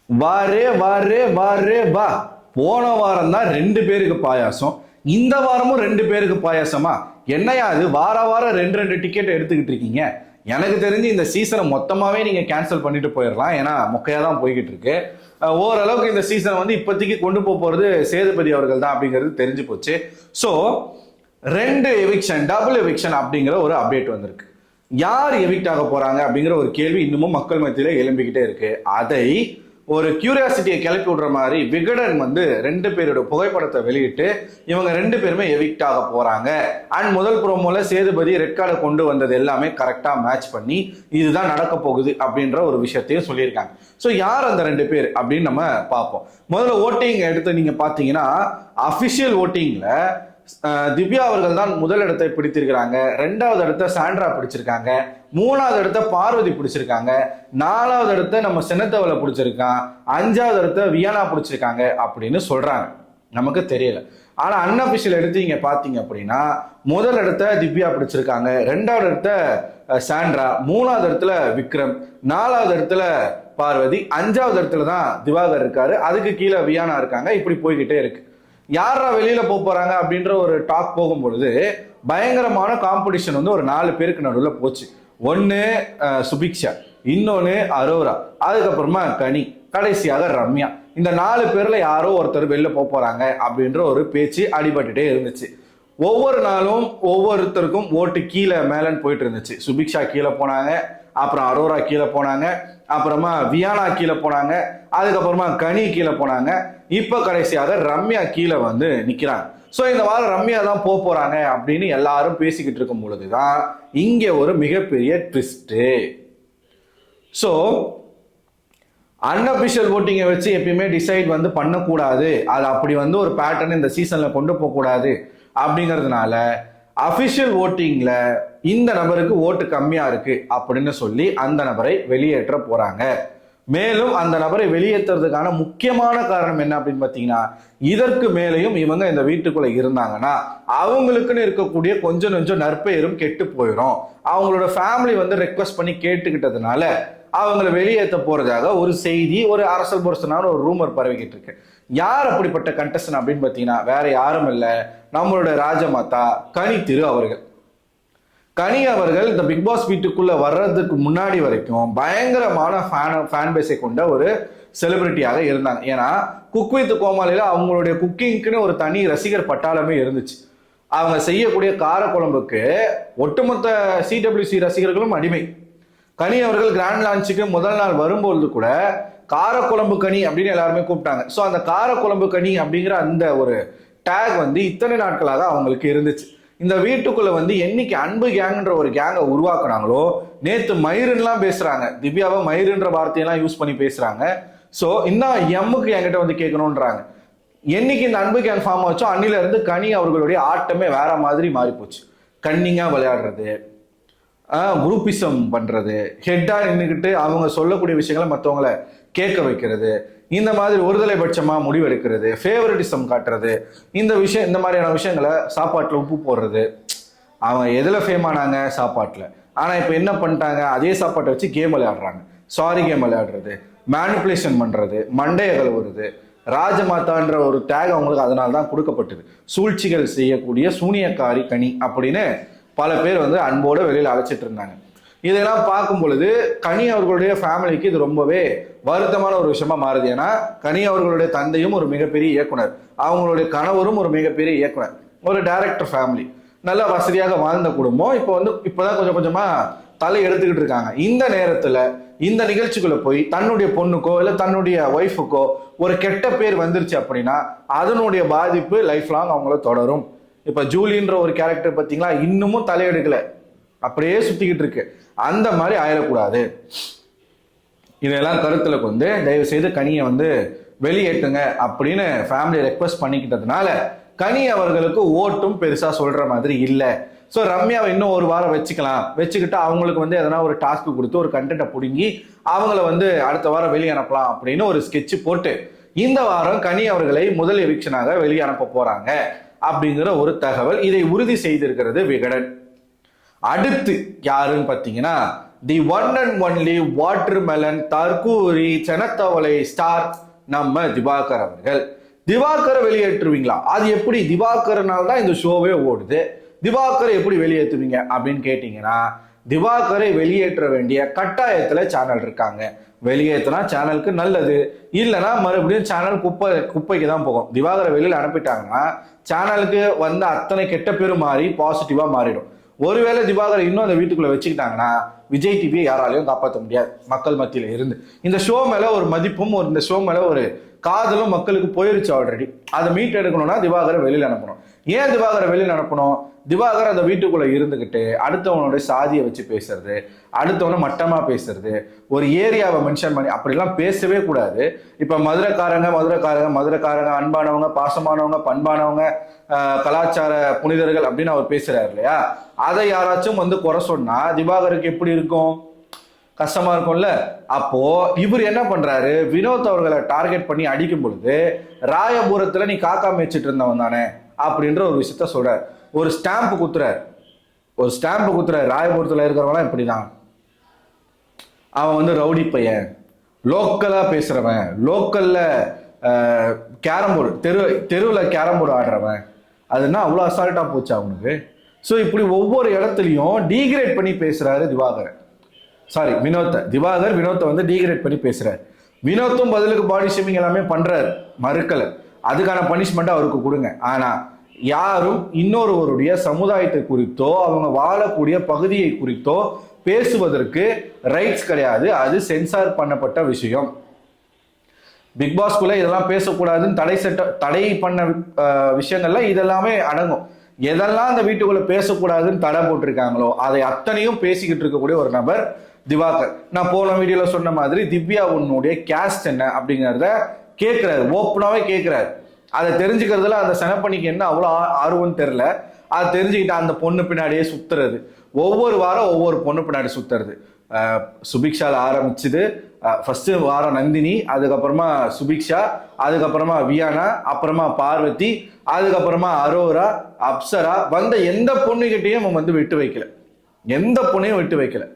வாரே வாரே வாரே வா. போன வாரம் தான் 2 பேருக்கு பாயாசம், இந்த வாரமும் 2 பேருக்கு பாயாசமா? என்னையா அது வார வாரம் 2 டிக்கெட் எடுத்துக்கிட்டு இருக்கீங்க? எனக்கு தெரிஞ்சு இந்த சீசனை மொத்தமாவே நீங்க கேன்சல் பண்ணிட்டு போயிடலாம். ஏன்னா மொக்கையா தான் போய்கிட்டு இருக்கு. ஓரளவுக்கு இந்த சீசனை வந்து இப்போதைக்கு கொண்டு போறது சேதுபதி அவர்கள் தான் அப்படிங்கிறது தெரிஞ்சு போச்சு. ஸோ 2 எவிக்ஷன், டபுள் எவிக்ஷன் அப்படிங்கிற ஒரு அப்டேட் வந்திருக்கு. யார் எவிக்ட் ஆக போறாங்க அப்படிங்கிற ஒரு கேள்வி இன்னமும் மக்கள் மத்தியில எழும்பிக்கிட்டே இருக்கு. அதை ஒரு கியூரியாசிட்டியை கிளப்பி விடுற மாதிரி விகடன் வந்து 2 பேரோட புகைப்படத்தை வெளியிட்டு இவங்க 2 பேருமே எவிக்ட் ஆக போறாங்க. அண்ட் முதல் ப்ரோமோல சேதுபதி ரெட் கார்டை கொண்டு வந்தது எல்லாமே கரெக்டா மேட்ச் பண்ணி இதுதான் நடக்க போகுது அப்படின்ற ஒரு விஷயத்தையும் சொல்லியிருக்காங்க. ஸோ யார் அந்த 2 பேர் அப்படின்னு நம்ம பார்ப்போம். முதல்ல ஓட்டிங் எடுத்து நீங்க பாத்தீங்கன்னா அபிஷியல் ஓட்டிங்ல திவ்யா அவர்கள் தான் முதல் இடத்தை பிடித்திருக்கிறாங்க, 2வது இடத்த சாண்ட்ரா பிடிச்சிருக்காங்க, 3வது இடத்த பார்வதி பிடிச்சிருக்காங்க, 4வது இடத்த நம்ம சென்னத்தவளை பிடிச்சிருக்கான், 5வது இடத்த வியானா பிடிச்சிருக்காங்க அப்படின்னு சொல்றாங்க. நமக்கு தெரியல. ஆனா அன்அபிஷியல் எடுத்து நீங்க பாத்தீங்க அப்படின்னா முதல் இடத்த திவ்யா பிடிச்சிருக்காங்க, 2வது இடத்த சாண்ட்ரா, 3வது இடத்துல விக்ரம், 4வது இடத்துல பார்வதி, 5வது இடத்துல தான் திவாகர் இருக்காரு, அதுக்கு கீழே வியானா இருக்காங்க. இப்படி போய்கிட்டே இருக்கு. யாரா வெளியில போறாங்க அப்படின்ற ஒரு டாக் போகும்பொழுது பயங்கரமான காம்படிஷன் வந்து ஒரு 4 பேருக்கு நடுவில் போச்சு. ஒன்னு சுபிக்ஷா, இன்னொன்னு அரோரா, அதுக்கப்புறமா கனி, கடைசியாக ரம்யா. இந்த 4 பேர்ல யாரோ ஒருத்தர் வெளில போறாங்க அப்படின்ற ஒரு பேச்சு அடிபட்டுட்டே இருந்துச்சு. ஒவ்வொரு நாளும் ஒவ்வொருத்தருக்கும் ஓட்டு கீழே மேலன்னு போயிட்டு இருந்துச்சு. சுபிக்ஷா கீழே போனாங்க, அப்புறம் அரோரா கீழே போனாங்க, அப்புறமா வியானா கீழே போனாங்க, அதுக்கப்புறமா கனி கீழே போனாங்க, இப்ப கடைசியாக ரம்யா கீழே வந்து நிக்கிறாங்க. ஸோ இந்த வாரம் ரம்யா தான் போறாங்க அப்படின்னு எல்லாரும் பேசிக்கிட்டு இருக்கும் பொழுதுதான் இங்க ஒரு மிகப்பெரிய ட்விஸ்ட். ஸோ அன்அபிஷியல் ஓட்டிங்கை வச்சு எப்பயுமே டிசைட் வந்து பண்ணக்கூடாது, அது அப்படி வந்து ஒரு பேட்டர்ன் இந்த சீசன்ல கொண்டு போகக்கூடாது அப்படிங்கிறதுனால அபிஷியல் ஓட்டிங்ல இந்த நபருக்கு ஓட்டு கம்மியா இருக்கு அப்படின்னு சொல்லி அந்த நபரை வெளியேற்ற போறாங்க. மேலும் அந்த நபரை வெளியேற்றுறதுக்கான முக்கியமான காரணம் என்ன அப்படின்னு பாத்தீங்கன்னா, இதற்கு மேலேயும் இவங்க இந்த வீட்டுக்குள்ள இருந்தாங்கன்னா அவங்களுக்குன்னு இருக்கக்கூடிய கொஞ்சம் கொஞ்சம் நற்பெயரும் கெட்டு போயிடும். அவங்களோட ஃபேமிலி வந்து ரெக்வஸ்ட் பண்ணி கேட்டுக்கிட்டதுனால அவங்களை வெளியேற்ற போறதாக ஒரு செய்தி, ஒரு அரசல் புரசனான ஒரு ரூமர் பரவிக்கிட்டு இருக்கு. யார் அப்படிப்பட்ட கண்டஸ்டன் அப்படின்னு பாத்தீங்கன்னா வேற யாரும் இல்லை, நம்மளோட ராஜமாதா கனி திரு அவர்கள். கனி அவர்கள் இந்த பிக் பாஸ் வீட்டுக்குள்ள வர்றதுக்கு முன்னாடி வரைக்கும் பயங்கரமான ஃபேன் பேஸை கொண்ட ஒரு செலிபிரிட்டியாக இருந்தாங்க. ஏன்னா குக் வித் கோமாளியில அவங்களுடைய குக்கிங்க்குன்னு ஒரு தனி ரசிகர் பட்டாளமே இருந்துச்சு. அவங்க செய்யக்கூடிய காரக்குழம்புக்கு ஒட்டுமொத்த சிடபிள்யூசி ரசிகர்களும் அடிமை. கனி அவர்கள் கிராண்ட் லான்ச்சுக்கு முதல் நாள் வரும்போது கூட காரக்குழம்பு கனி அப்படின்னு எல்லாருமே கூப்பிட்டாங்க. ஸோ அந்த காரக்குழம்பு கனி அப்படிங்கிற அந்த ஒரு டேக் வந்து இத்தனை நாட்களாக அவங்களுக்கு இருந்துச்சு. இந்த வீட்டுக்குள்ள வந்து என்னைக்கு அன்பு கேங்ன்ற ஒரு கேங்கை உருவாக்குனாங்களோ, நேத்து மயிருன்னுலாம் பேசுறாங்க, திவ்யாவை மயிருன்ற வார்த்தையெல்லாம் யூஸ் பண்ணி பேசுறாங்க. ஸோ இன்னும் எம்முக்கு என்கிட்ட வந்து கேட்கணுன்றாங்க. என்னைக்கு இந்த அன்பு கேங் ஃபார்ம் ஆச்சோ அன்னில இருந்து கனி அவர்களுடைய ஆட்டமே வேற மாதிரி மாறி போச்சு. கன்னிங்கா விளையாடுறது, குரூப்பிசம் பண்றது, ஹெட்டா நின்றுக்கிட்டு அவங்க சொல்லக்கூடிய விஷயங்களை மற்றவங்களை கேட்க வைக்கிறது, இந்த மாதிரி ஒருதலை பட்சமா முடிவெடுக்கிறது, ஃபேவரட்டிசம் காட்டுறது, இந்த மாதிரியான விஷயங்களை சாப்பாட்டில் உப்பு போடுறது. அவங்க எதுல ஃபேம் ஆனாங்க? சாப்பாட்டில். ஆனா இப்ப என்ன பண்ணிட்டாங்க? அதே சாப்பாட்டை வச்சு கேம் விளையாடுறாங்க. சாரி கேம் விளையாடுறது, மேனிப்புலேஷன் பண்றது, மண்டைய கழுவுறது. ராஜமாதான்ற ஒரு டேக் அவங்களுக்கு அதனால தான் கொடுக்கப்பட்டது. சூழ்ச்சிகள் செய்யக்கூடிய சூனியக்காரி கனி அப்படின்னு பல பேர் வந்து அன்போடு வெளியில் அழைச்சிட்டு இருந்தாங்க. இதெல்லாம் பார்க்கும் பொழுது கனி அவர்களுடைய ஃபேமிலிக்கு இது ரொம்பவே வருத்தமான ஒரு விஷயமா மாறுது. ஏன்னா கனி அவர்களுடைய தந்தையும் ஒரு மிகப்பெரிய இயக்குனர், அவங்களுடைய கணவரும் ஒரு மிகப்பெரிய இயக்குனர், ஒரு டைரக்டர் ஃபேமிலி, நல்ல வசதியாக வாழ்ந்த குடும்பம். இப்போதான் கொஞ்சம் கொஞ்சமா தலை எடுத்துக்கிட்டு இருக்காங்க. இந்த நேரத்துல இந்த நிகழ்ச்சிக்குள்ள போய் தன்னுடைய பொண்ணுக்கோ இல்லை தன்னுடைய ஒய்ஃபுக்கோ ஒரு கெட்ட பேர் வந்துருச்சு அப்படின்னா அதனுடைய பாதிப்பு லைஃப் லாங் அவங்கள தொடரும். இப்ப ஜூலின்ற ஒரு கேரக்டர் பார்த்தீங்களா, இன்னமும் தலையெடுக்கல, அப்படியே சுத்திக்கிட்டு இருக்கு. அந்த மாதிரி ஆயிடக்கூடாது. இதெல்லாம் கருத்துல கொண்டு தயவு செய்து கனியை வந்து வெளியேற்றுங்க அப்படின்னு ஃபேமிலி ரெக்வஸ்ட் பண்ணிக்கிட்டதுனால கனி அவர்களுக்கு ஓட்டும் பெருசா சொல்ற மாதிரி இல்லை. ஸோ ரம்யாவை இன்னும் ஒரு வாரம் வச்சுக்கிட்டு அவங்களுக்கு வந்து எதனா ஒரு டாஸ்க் கொடுத்து ஒரு கண்டென்ட்டை பிடுங்கி அவங்கள வந்து அடுத்த வாரம் வெளியே அனுப்பலாம் அப்படின்னு ஒரு ஸ்கெட்ச் போட்டு இந்த வாரம் கனி அவர்களை முதல் எவிக்ஷனாக வெளியே அனுப்ப போறாங்க அப்படிங்கிற ஒரு தகவல். இதை உறுதி செய்திருக்கிறது விகடன். அடுத்து யாருன்னு பார்த்தீங்கன்னா the one and only watermelon தற்கூரி செனத்தவளை ஸ்டார் நம்ம திவாகர் அவர்கள். திவாகரை வெளியேற்றுவீங்களா? அது எப்படி? திவாகரனால தான் இந்த ஷோவே ஓடுது. திவாகரை எப்படி வெளியேற்றுவீங்க அப்படின்னு கேட்டீங்கன்னா, திவாகரை வெளியேற்ற வேண்டிய கட்டாயத்துல சேனல் இருக்காங்க. வெளியேற்றினா சேனலுக்கு நல்லது, இல்லைன்னா மறுபடியும் சேனல் குப்பைக்கு தான் போகும். திவாகரை வெளியில் அனுப்பிட்டாங்கன்னா சேனலுக்கு வந்து அத்தனை கெட்ட பேரும் மாறி பாசிட்டிவா மாறிடும். ஒருவேளை திவாகரை இன்னும் அந்த வீட்டுக்குள்ள வச்சுக்கிட்டாங்கன்னா விஜய் டிவியை யாராலையும் காப்பாற்ற முடியாது மக்கள் மத்தியில இருந்து. இந்த ஷோ மேல ஒரு மதிப்பும் இந்த ஷோ மேல ஒரு காதலும் மக்களுக்கு போயிருச்சு ஆல்ரெடி. அதை மீட் எடுக்கணும்னா திவாகரை வெளியில் அனுப்பணும். ஏன் திவாகரை வெளியில் அனுப்பணும்? திவாகர் அந்த வீட்டுக்குள்ள இருந்துகிட்டு அடுத்தவனுடைய சாதியை வச்சு பேசுறது, அடுத்தவனை மட்டமா பேசுறது, ஒரு ஏரியாவை மென்ஷன் பண்ணி அப்படிலாம் பேசவே கூடாது. இப்ப மதுரைக்காரங்க அன்பானவங்க, பாசமானவங்க, பண்பானவங்க, கலாச்சார புனிதர்கள் அப்படின்னு அவர் பேசுறாரு இல்லையா? அதை யாராச்சும் வந்து குறை சொன்னா திவாகருக்கு எப்படி இருக்கும்? கஷ்டமா இருக்கும்ல. அப்போ இவர் என்ன பண்றாரு, வினோத் அவர்களை டார்கெட் பண்ணி அடிக்கும் பொழுது ராயபுரத்துல நீ காக்கா மேய்ச்சிட்டு இருந்தவன் தானே அப்படின்ற ஒரு விஷயத்த சொல்றாரு. ஒரு ஸ்டாம்ப் குத்துறாரு. ராயபுரத்துல இருக்கிறவங்களாம் இப்படிதான், அவன் வந்து ரவுடி பையன், லோக்கலா பேசுறவன், லோக்கல்ல கேரம் போர்டு தெருவில் கேரம் போர்டு ஆடுறவன், அதுனா அவ்வளோ அசால்ட்டா போச்சு அவனுக்கு. ஸோ இப்படி ஒவ்வொரு இடத்துலையும் டீக்ரேட் பண்ணி பேசுறாரு திவாகர் வினோத்தை வந்து டீக்ரேட் பண்ணி பேசுறாரு. வினோத்தும் பதிலுக்கு பாடி ஷேமிங் எல்லாமே பண்றாரு, மறுக்கல. அதுக்கான பனிஷ்மெண்ட் அவருக்கு கொடுங்க. ஆனா யாரும் இன்னொருவருடைய சமுதாயத்தை குறித்தோ அவங்க வாழக்கூடிய பகுதியை குறித்தோ பேசுவதற்கு ரைட்ஸ் கிடையாது. அது சென்சார் பண்ணப்பட்ட விஷயம். பிக் பாஸ்குள்ள இதெல்லாம் பேசக்கூடாதுன்னு தடை பண்ண விஷயங்கள்ல இதெல்லாமே அடங்கும். எதெல்லாம் அந்த வீட்டுக்குள்ள பேசக்கூடாதுன்னு தடை போட்டிருக்காங்களோ அதை அத்தனையும் பேசிக்கிட்டு இருக்கக்கூடிய ஒரு நபர் திவாகர். நான் போன வீடியோல சொன்ன மாதிரி திவ்யா உன்னுடைய கேஸ்ட் என்ன அப்படிங்கிறத கேட்கிறாரு, ஓப்பனாவே கேட்கிறாரு. அதை தெரிஞ்சுக்கிறதுல அந்த செனப்பணிக்கு என்ன அவ்வளோ ஆர்வம்னு தெரியல. அதை தெரிஞ்சுக்கிட்டு அந்த பொண்ணு பின்னாடியே சுத்துறது, ஒவ்வொரு வாரம் ஒவ்வொரு பொண்ணு பின்னாடி சுத்துறது. சுபிக்ஷால ஆரம்பிச்சுது, ஃபர்ஸ்ட் வாரம் நந்தினி, அதுக்கப்புறமா சுபிக்ஷா, அதுக்கப்புறமா வியானா, அப்புறமா பார்வதி, அதுக்கப்புறமா அரோரா, அப்சரா, வந்த எந்த பொண்ணுகிட்டையும் அவன் வந்து விட்டு வைக்கல. எந்த பொண்ணையும் விட்டு வைக்கல.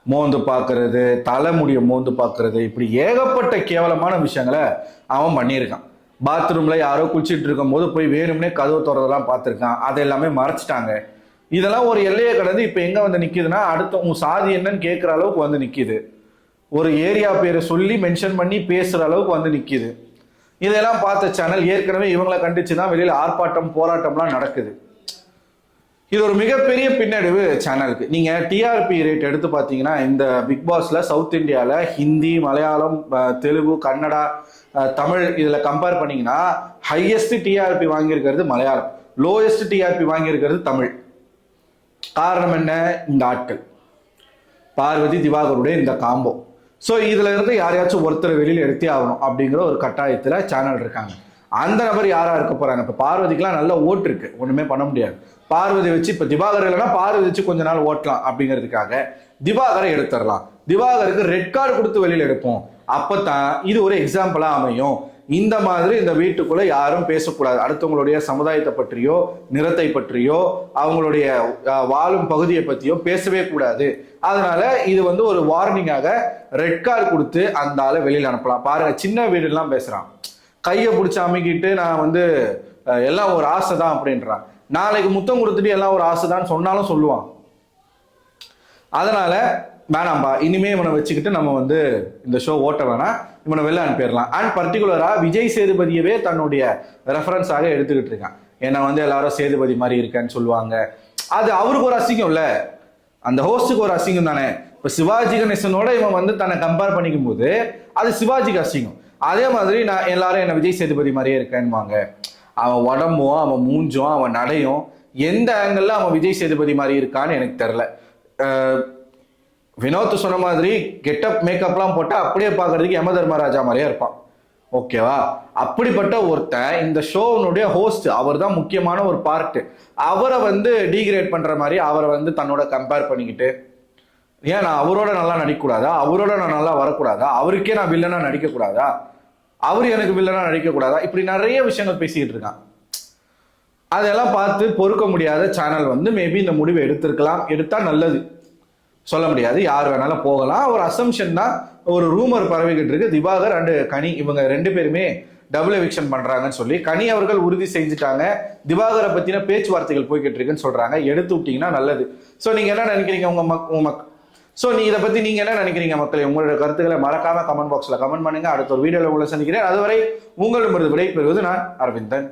மோந்து பார்க்கறது, தலைமுடிய மோந்து பார்க்கறது, இப்படி ஏகப்பட்ட கேவலமான விஷயங்களை அவன் பண்ணியிருக்கான். பாத்ரூம்ல யாரோ குளிச்சுட்டு இருக்கும் போது போய் வேணும்னே கதவு திறதெல்லாம் பார்த்துருக்கான். அதை எல்லாமே மறைச்சிட்டாங்க. இதெல்லாம் ஒரு எல்லையை கடந்து இப்ப எங்க வந்து நிக்குதுன்னா, அடுத்த உன் சாதி என்னன்னு கேட்கிற அளவுக்கு வந்து நிக்குது. ஒரு ஏரியா பேரை சொல்லி மென்ஷன் பண்ணி பேசுற அளவுக்கு வந்து நிக்குது. இதெல்லாம் பார்த்த சேனல் ஏற்கனவே இவங்களை கண்டிச்சுதான் வெளியில ஆர்ப்பாட்டம் போராட்டம்லாம் நடக்குது. இது ஒரு மிகப்பெரிய பின்னடைவு சேனலுக்கு. நீங்க டிஆர்பி ரேட் எடுத்து பார்த்தீங்கன்னா இந்த பிக் பாஸ்ல சவுத் இந்தியால ஹிந்தி, மலையாளம், தெலுங்கு, கன்னடா, தமிழ் இதுல கம்பேர் பண்ணீங்கன்னா ஹையஸ்ட் டிஆர்பி வாங்கியிருக்கிறது மலையாளம், லோயஸ்ட் டிஆர்பி வாங்கியிருக்கிறது தமிழ். காரணம் என்ன? இந்த ஆட்கள், பார்வதி திவாகருடைய இந்த காம்போ. ஸோ இதுல இருந்து யாரையாச்சும் ஒருத்தர் வெளியில் எடுத்தே ஆகணும் அப்படிங்கிற ஒரு கட்டாயத்துல சேனல் இருக்காங்க. அந்த நபர் யாரா இருக்க போறாங்க? இப்ப பார்வதிக்கெல்லாம் நல்ல ஓட்டு இருக்கு, ஒண்ணுமே பண்ண முடியாது. பார்வதி வச்சு இப்ப திவாகர் இல்லைன்னா பார்வதி வச்சு கொஞ்ச நாள் ஓட்டலாம் அப்படிங்கிறதுக்காக திவாகரை எடுத்துடலாம். திவாகருக்கு ரெட் கார்டு கொடுத்து வெளியில் எடுப்போம். அப்பதான் இது ஒரு எக்ஸாம்பிளா அமையும். இந்த மாதிரி இந்த வீட்டுக்குள்ள யாரும் பேசக்கூடாது. அடுத்தவங்களுடைய சமுதாயத்தை பற்றியோ, நிறத்தை பற்றியோ, அவங்களுடைய வாழும் பகுதியை பற்றியோ பேசவே கூடாது. அதனால இது வந்து ஒரு வார்னிங்காக ரெட் கார்டு கொடுத்து அந்த ஆளை வெளியில் அனுப்பலாம். பாருங்க, சின்ன வீடுலாம் பேசுறான், கையை பிடிச்சி அமைக்கிட்டு நான் வந்து எல்லாம் ஒரு ஆசை தான் அப்படின்றான். நாளைக்கு முத்தம் கொடுத்துட்டு எல்லாம் ஒரு ஆசை தான் சொன்னாலும் சொல்லுவான். அதனால வேணாம்பா, இனிமே இவனை வச்சுக்கிட்டு நம்ம வந்து இந்த ஷோ ஓட்ட வேணாம், இவனை வெளில அனுப்பிடலாம். அண்ட் பர்டிகுலரா விஜய் சேதுபதியவே தன்னுடைய ரெஃபரன்ஸாக எடுத்துக்கிட்டு இருக்கான். ஏன்னா வந்து எல்லாரும் சேதுபதி மாதிரி இருக்கேன்னு சொல்லுவாங்க. அது அவருக்கு ஒரு அசிங்கம் இல்ல, அந்த ஹோஸ்டுக்கு ஒரு அசிங்கம் தானே. இப்ப சிவாஜி கணேசனோட இவன் வந்து தன்னை கம்பேர் பண்ணிக்கும் போது அது சிவாஜிக்கு அசிங்கம். அதே மாதிரி நான் எல்லாரும் என்ன விஜய் சேதுபதி மாதிரியே இருக்கேன்னுவாங்க. அவன் உடம்பும் அவன் மூஞ்சும் அவன் நடையும் எந்த ஆங்கிள் அவன் விஜய் சேதுபதி மாதிரி இருக்கான்னு எனக்கு தெரியல. வினோத் சொன்ன மாதிரி கெட்டப் மேக்கப்லாம் போட்டா அப்படியே பார்க்கறதுக்கு யம தர்மராஜா மாதிரியே இருப்பான். ஓகேவா? அப்படிப்பட்ட ஒருத்தன் இந்த ஷோனுடைய ஹோஸ்ட், அவர் தான் முக்கியமான ஒரு பார்ட். அவரை வந்து டீக்ரேட் பண்ற மாதிரி அவரை வந்து தன்னோட கம்பேர் பண்ணிக்கிட்டு, ஏன் நான் அவரோட நல்லா நடிக்கக்கூடாதா? அவரோட நான் நல்லா வரக்கூடாதா? அவருக்கே நான் வில்லனா நடிக்கக்கூடாதா? அவரு எனக்கு வில்லனா நடிக்கக்கூடாதா? இப்படி நிறைய விஷயங்கள் பேசிக்கிட்டு இருக்கான். அதெல்லாம் பார்த்து பொறுக்க முடியாத சேனல் வந்து மேபி இந்த முடிவை எடுத்திருக்கலாம். எடுத்தா நல்லது. சொல்ல முடியாது, யார் வேணாலும் போகலாம். ஒரு அசம்ஷன் தான், ஒரு ரூமர் பரவிக்கிட்டு இருக்கு. திவாகர் அண்ட் கனி இவங்க 2 பேருமே டபுள் எவிக்ஷன் பண்றாங்கன்னு சொல்லி கனி அவர்கள் உறுதி செஞ்சுட்டாங்க. திவாகரை பத்தின பேச்சுவார்த்தைகள் போய்கிட்டு இருக்குன்னு சொல்றாங்க. எடுத்து விட்டீங்கன்னா நல்லது. ஸோ நீங்க என்ன நினைக்கிறீங்க? ஸோ இதை பத்தி நீங்க என்ன நினைக்கிறீங்க மக்களே? உங்களோட கருத்துக்களை மறக்காம கமெண்ட் பாக்ஸ்ல கமெண்ட் பண்ணுங்க. அடுத்த ஒரு வீடியோல உங்களை சந்திக்கிறேன். அதுவரை உங்களிடமிருந்து விடை பெறுவது நான் அரவிந்தன்.